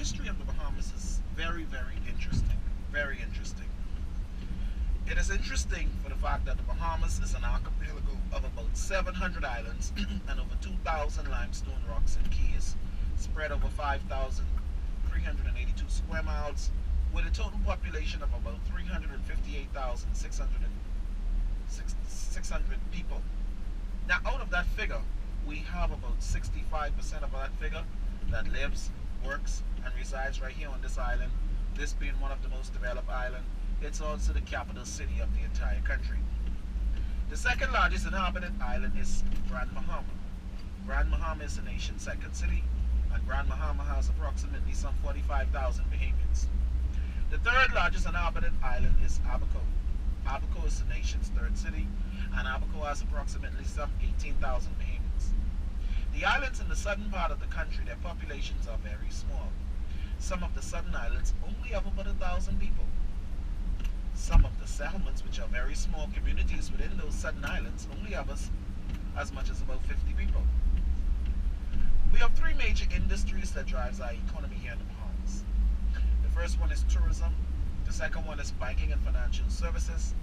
history of the Bahamas is very, very interesting. Very interesting. It is interesting for the fact that the Bahamas is an archipelago of about 700 islands and over 2,000 limestone rocks and cays, spread over 5,382 square miles, with a total population of about 358,600 people. Now, out of that figure, we have about 65% of that figure that lives, works, and resides right here on this island. This being one of the most developed islands, it's also the capital city of the entire country. The second largest inhabited island is Grand Bahama. Grand Bahama is the nation's second city, and Grand Bahama has approximately some 45,000 Bahamians. The third largest inhabited island is Abaco. Abaco is the nation's third city, and Abaco has approximately some 18,000 Bahamians. The islands in the southern part of the country, their populations are very small. Some of the southern islands only have about 1,000 people. Some of the settlements, which are very small communities within those southern islands, only have as much as about 50 people. We have three major industries that drives our economy here in the Bahamas. The first one is tourism, the second one is banking and financial services,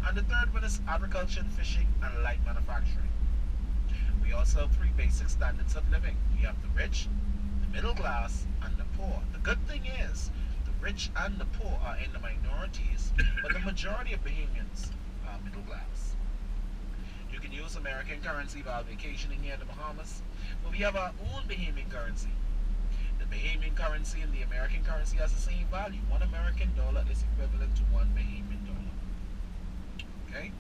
and the third one is agriculture and fishing and light manufacturing. We also have three basic standards of living. We have the rich, the middle class, and the poor. The good thing is, the rich and the poor are in the minorities, but the majority of Bahamians are middle class. You can use American currency while vacationing here in the Bahamas, but we have our own Bahamian currency. The Bahamian currency and the American currency has the same value. $1 American is equivalent to $1 Bahamian. Okay?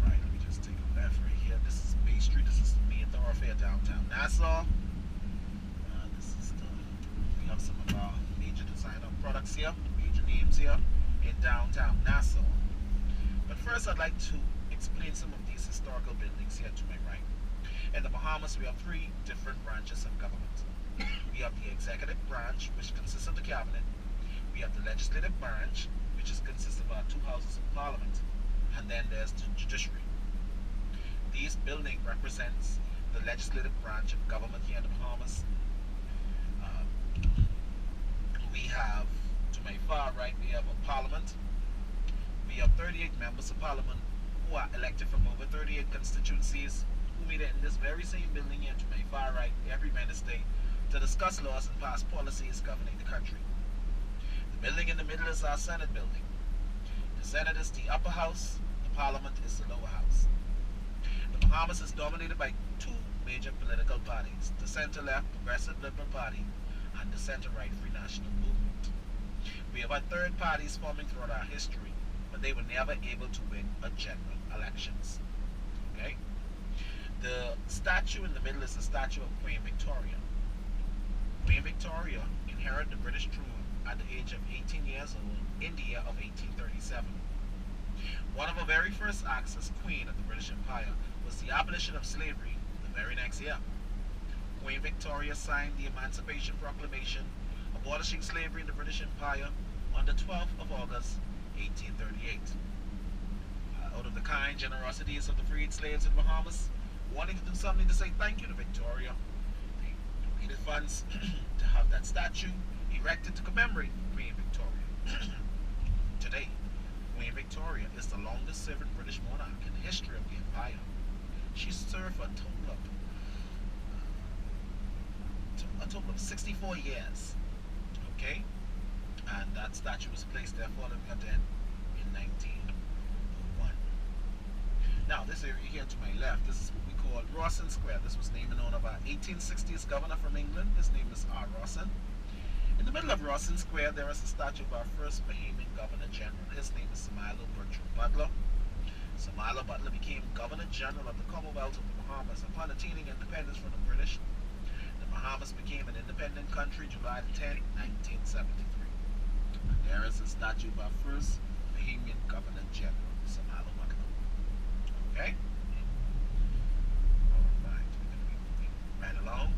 Alright, let me just take a left right here. This is Bay Street. This is the main thoroughfare downtown Nassau. We have some of our major designer products here, major names here in downtown Nassau. But first I'd like to explain some of these historical buildings here to my right. In the Bahamas, we have three different branches of government. We have the executive branch, which consists of the cabinet. We have the legislative branch, which consists of our two houses of parliament. And then there's the judiciary. These buildings represents the legislative branch of government here in the Bahamas. We have, to my far right, we have a parliament. We have 38 members of parliament who are elected from over 38 constituencies, who meet in this very same building here to my far right every Wednesday to discuss laws and pass policies governing the country. The building in the middle is our Senate building. The Senate is the upper house, the parliament is the lower house. The Bahamas is dominated by two major political parties, the center-left Progressive Liberal Party and the center-right Free National Movement. We have had third parties forming throughout our history, but they were never able to win a general elections. Okay? The statue in the middle is the statue of Queen Victoria. Queen Victoria inherited the British throne at the age of 18 years old in the year of 1837. One of her very first acts as Queen of the British Empire was the abolition of slavery the very next year. Queen Victoria signed the Emancipation Proclamation abolishing slavery in the British Empire on the 12th of August, 1838. Out of the kind generosities of the freed slaves in the Bahamas, wanting to do something to say thank you to Victoria, they donated funds to have that statue erected to commemorate Queen Victoria. Today, Queen Victoria is the longest serving British monarch in the history of the empire. She served a total of 64 years. Okay? And that statue was placed there following her death in 1901. Now, this area here to my left, this is what we call Rawson Square. This was named in honor of our 1860s governor from England. His name is R. Rawson. In the middle of Rawson Square, there is a statue of our first Bahamian Governor General. His name is Samilo Bertram Butler. Samilo Butler became Governor General of the Commonwealth of the Bahamas upon attaining independence from the British. The Bahamas became an independent country July 10, 1973. And there is a statue of our first Bahamian Governor General, Samilo Butler. Okay? Alright, we're going to be moving right along.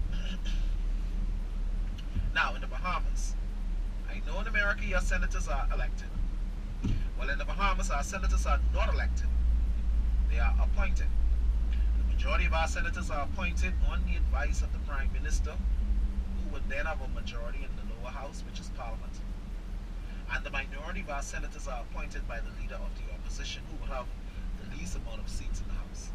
Now, in the Bahamas, I know in America your senators are elected. Well, in the Bahamas, our senators are not elected. They are appointed. The majority of our senators are appointed on the advice of the Prime Minister, who would then have a majority in the lower house, which is Parliament, and the minority of our senators are appointed by the leader of the opposition, who will have the least amount of seats in the House.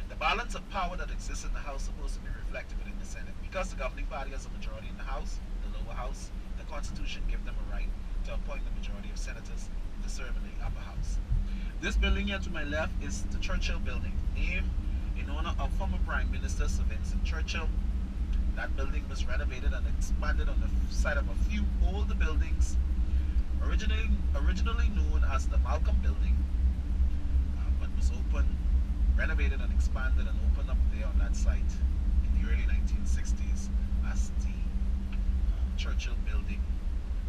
The balance of power that exists in the House is supposed to be reflected within the Senate. Because the governing party has a majority in the House, the lower house, the Constitution gives them a right to appoint the majority of senators to serve in the upper house. This building here to my left is the Churchill building, named in honor of former Prime Minister Sir Vincent Churchill. That building was renovated and expanded on the site of a few older buildings, originally known as the Malcolm Building, but was renovated and expanded and opened up there on that site in the early 1960s as the Churchill Building.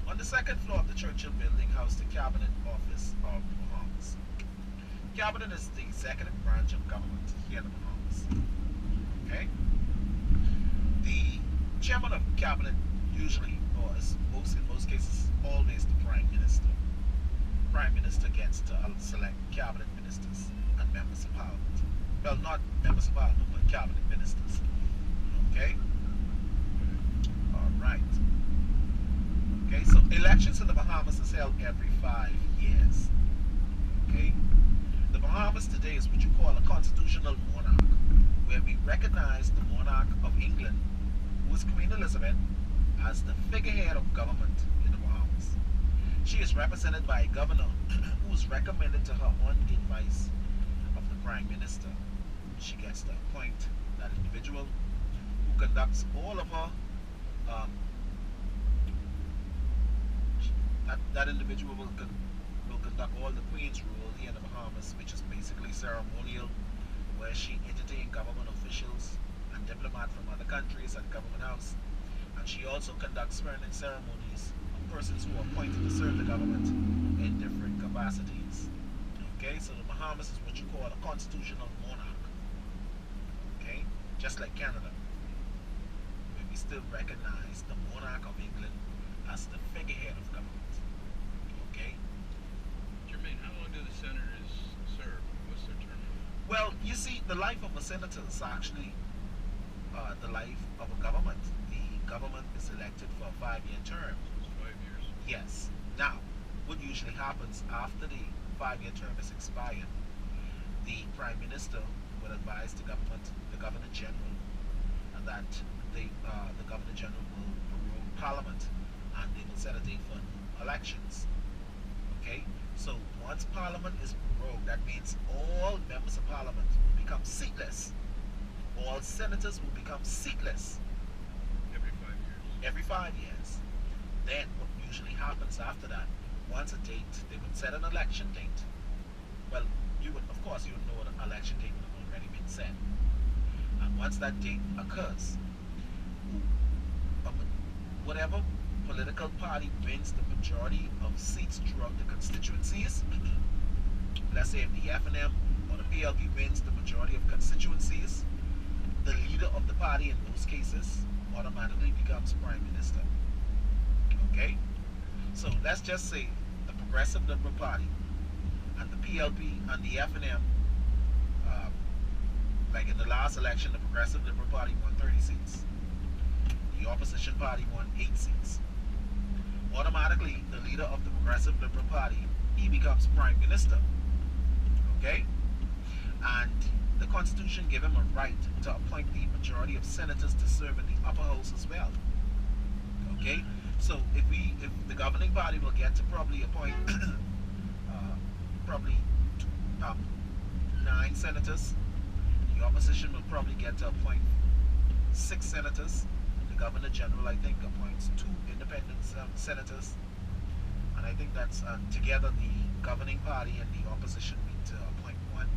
On the second floor of the Churchill Building housed the Cabinet Office of the Bahamas. Cabinet is the executive branch of government here in the Bahamas. Okay? The chairman of cabinet usually, or in most cases, always the Prime Minister. Prime Minister gets to select cabinet ministers and members of parliament. Well, not members of parliament, but cabinet ministers. Okay? Alright. Okay, so elections in the Bahamas is held every 5 years. Okay? The Bahamas today is what you call a constitutional monarch, where we recognize the monarch of England, who is Queen Elizabeth, as the figurehead of government in the Bahamas. She is represented by a governor who is recommended to her on the advice of the Prime Minister. She gets to appoint that individual who conducts all of her that individual will conduct all the Queen's rule here in the Bahamas, which is basically ceremonial, where she entertains government officials and diplomats from other countries at Government House. And she also conducts swearing-in ceremonies of persons who are appointed to serve the government in different capacities. Okay, so the Bahamas is what you call a constitutional monarch. Okay, just like Canada, where we still recognize the monarch of England as the figurehead of government. Okay? Jermaine, how long do the senators serve? What's their term? Well, you see, the life of a senator is actually the life of a government. The government is elected for a 5-year term. So it's 5 years. Yes. Now, what usually happens after the 5-year term is expired, the Prime Minister will advise the Governor General, and that the Governor General will prorogue Parliament, and they will set a date for elections. Okay? So once Parliament is prorogued, that means all members of Parliament will become seatless. All senators will become seatless. Every 5 years. Every 5 years. Then what usually happens after that, once a date, they would set an election date. Well, of course you would know an election date would have already been set. And once that date occurs, whatever political party wins the majority of seats throughout the constituencies, let's say if the FNM or the PLP wins the majority of constituencies, the leader of the party in those cases automatically becomes Prime Minister. Okay? So let's just say the Progressive Liberal Party and the PLP and the FNM, like in the last election, the Progressive Liberal Party won 30 seats. The opposition party won 8 seats. Automatically, the leader of the Progressive Liberal Party, he becomes Prime Minister. Okay? And the Constitution gives him a right to appoint the majority of senators to serve in the upper house as well. Okay? So if the governing party will get to probably appoint probably 9 senators, the opposition will probably get to appoint 6 senators. The Governor General, I think, appoints 2 independent senators, and I think that's together the governing party and the opposition need to appoint 1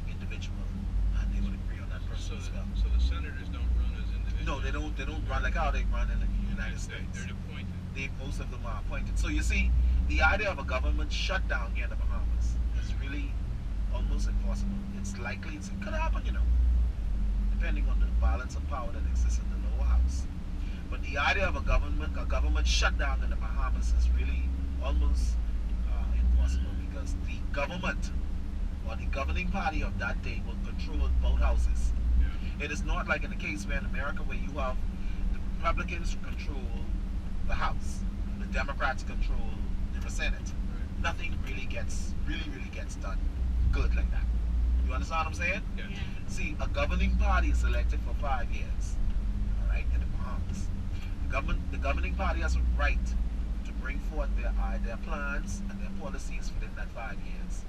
individual, and they will agree on that person as well. So the senators don't run as individuals? No, they don't run like how they run in the United States. They're appointed. Most of them are appointed. So you see, the idea of a government shutdown here in the Bahamas is really almost impossible. It's likely, it could happen, depending on the balance of power that exists in the lower house. But the idea of a government shutdown in the Bahamas is really almost impossible, because the government or the governing party of that day will control both houses. Yeah. It is not like in the case where in America, where you have the Republicans control the House, the Democrats control the Senate. Right. Nothing really gets done good like that. You understand what I'm saying? Yes. Yeah. See, a governing party is elected for 5 years. All right, in the Bahamas, the governing party has a right to bring forth their plans and their policies within that 5 years.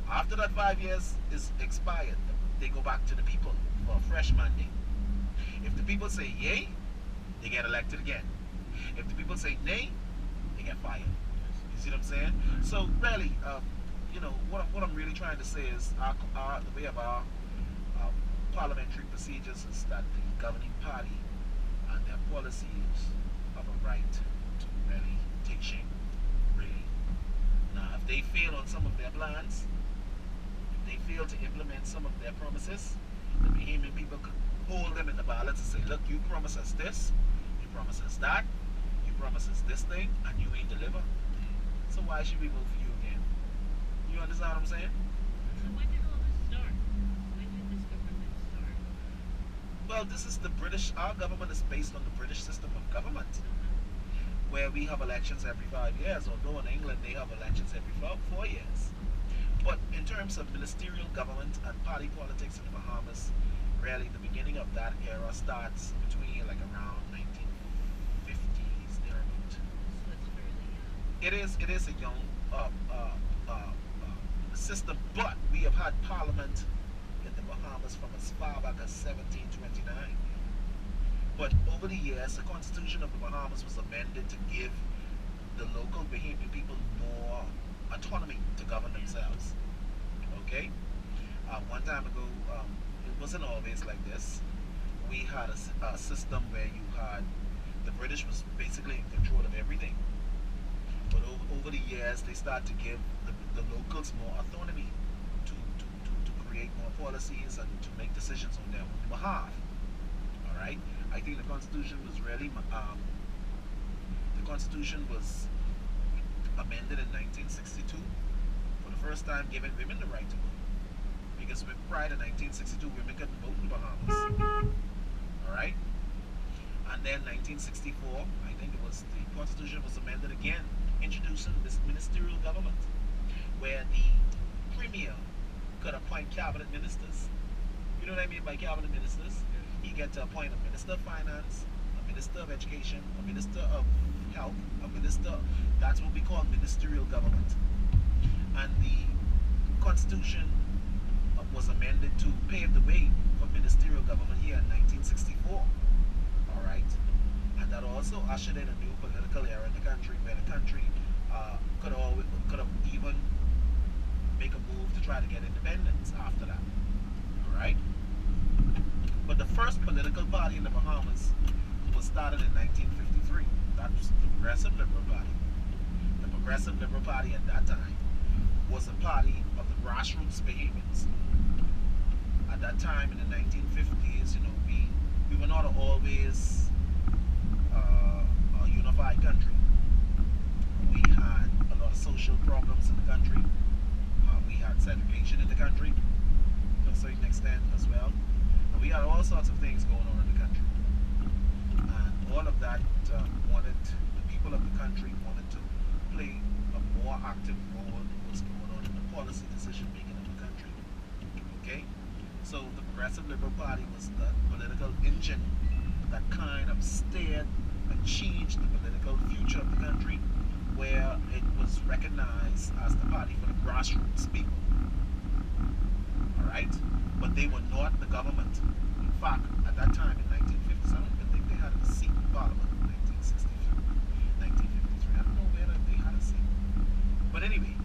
After that 5 years is expired, they go back to the people for a fresh mandate. If the people say yay, they get elected again. If the people say nay, they get fired. You see what I'm saying? So really, what I'm really trying to say is the way of our parliamentary procedures is that the governing party and their policies have a right to really take shape. Really. Now, if they fail on some of their plans, if they fail to implement some of their promises, the Bahamian people could hold them in the balance and say, look, you promise us this, you promise us that, you promise us this thing, and you ain't deliver. So why should we vote for you again? You understand what I'm saying? So when did all this start? When did this government start? Well, this is the British, our government is based on the British system of government, where we have elections every 5 years, although in England they have elections every 4 years. But in terms of ministerial government and party politics in the Bahamas, really the beginning of that era starts between like around 1950s thereabout. So it's fairly young. It is a young system, but we have had parliament in the Bahamas from as far back as 1729. But over the years, the Constitution of the Bahamas was amended to give the local Bahamian people more autonomy to govern themselves. Okay? One time ago, it wasn't always like this. We had a system where you had the British was basically in control of everything. But over the years, they start to give the locals more autonomy to create more policies and to make decisions on their own behalf. All right? I think the Constitution was really the Constitution was amended in 1962 for the first time, giving women the right to vote. Because prior to 1962, women couldn't vote in the Bahamas. All right, and then 1964, I think it was the Constitution was amended again, introducing this ministerial government, where the premier could appoint cabinet ministers. You know what I mean by cabinet ministers? He get to appoint a minister of finance, a minister of education, a minister of health, a minister. That's what we call ministerial government. And the Constitution was amended to pave the way for ministerial government here in 1964. All right, and that also ushered in a new political era in the country, where the country could have even make a move to try to get independence after that. All right. But the first political party in the Bahamas was started in 1953. That was the Progressive Liberal Party. The Progressive Liberal Party at that time was a party of the grassroots Bahamians. At that time in the 1950s, we were not always a unified country. We had a lot of social problems in the country. We had segregation in the country to a certain extent as well. We had all sorts of things going on in the country, and all of that the people of the country wanted to play a more active role in what's going on in the policy decision making of the country. Okay, so the Progressive Liberal Party was the political engine that kind of steered and changed the political future of the country, where it was recognized as the party for the grassroots people. All right. But they were not the government. In fact, at that time in 1957, I think they had a seat in Parliament in 1953. I don't know whether they had a seat. But anyway,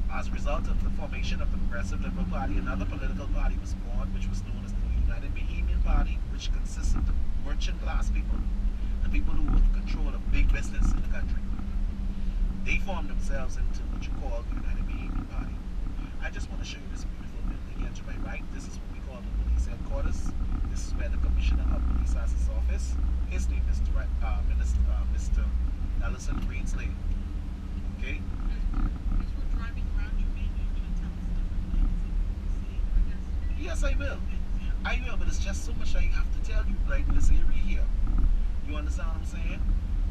as a result of the formation of the Progressive Liberal Party, another political party was born, which was known as the United Bahamian Party, which consists of the merchant class people, the people who were in control of big business in the country. They formed themselves into what you call the United Bahamian Party. I just want to show you this beautiful building here to my right. This is what we call the police headquarters. This is where the Commissioner of Police has his office. His name is Mr. Ellison Greenslade. Okay? As we're driving around, you mean you're going to tell us different things that you see? Yes, I will. I will, but it's just so much I have to tell you, like in this area here. You understand what I'm saying?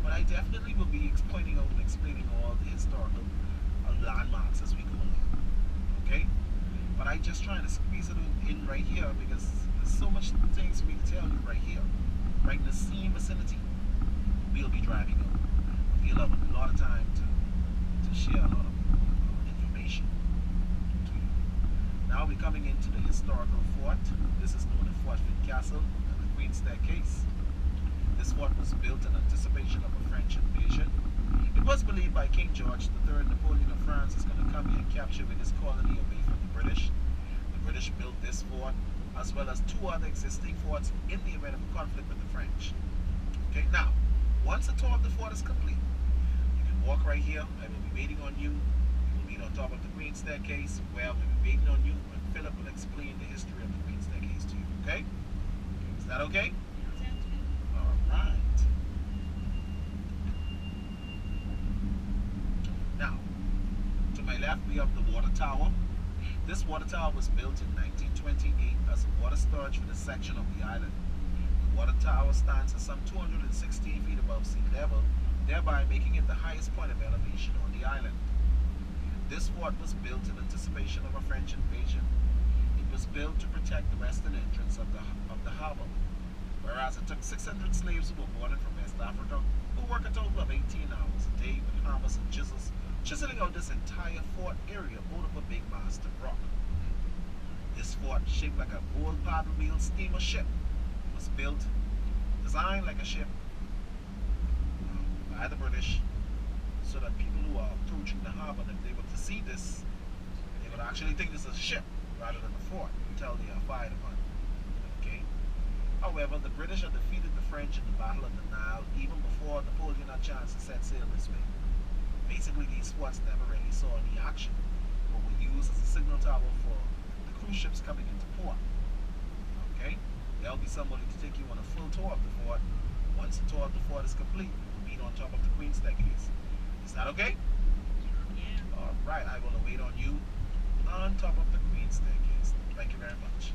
But I definitely will be pointing out and explaining all the historical landmarks as we go along. Okay? But I just trying to squeeze it in right here because there's so much things for me to tell you right here. Right in the same vicinity, we'll be driving up. We'll have a lot of time to share a lot of information to you. Now we're coming into the historical fort. This is known as Fort Fitzcastle and the Queen's Staircase. This fort was built in anticipation of a French invasion. It was believed by King George III Napoleon of France is going to come here and capture this colony away from the British. The British built this fort as well as two other existing forts in the event of a conflict with the French. Okay, now, once the tour of the fort is complete, you can walk right here. I will be waiting on you. You will meet on top of the Queen's Staircase where I will be waiting on you and Philip will explain the history of the Queen's Staircase to you. Okay? Is that okay? Sounds good. Alright. Now, to my left we have the water tower. This water tower was built in 1928 as a water storage for this section of the island. The water tower stands at some 216 feet above sea level, thereby making it the highest point of elevation on the island. This fort was built in anticipation of a French invasion. It was built to protect the western entrance of the harbor, whereas it took 600 slaves who were boarded from West Africa who work a total of 18 hours a day with hammers and chisels, chiseling out this entire fort area out of a big massive rock. This fort, shaped like a old paddle wheel steamer ship, was built, designed like a ship by the British, so that people who are approaching the harbor, if they were to see this, they would actually think this is a ship rather than a fort until they are fired upon. Okay? However, the British had defeated the French in the Battle of the Nile even before Napoleon had a chance to set sail this way. Basically, these forts never really saw any action, but were used as a signal tower for the cruise ships coming into port. Okay? There'll be somebody to take you on a full tour of the fort. Once the tour of the fort is complete, we'll meet on top of the Queen's Staircase. Is that okay? Yeah. Alright, I will await on you on top of the Queen's Staircase. Thank you very much.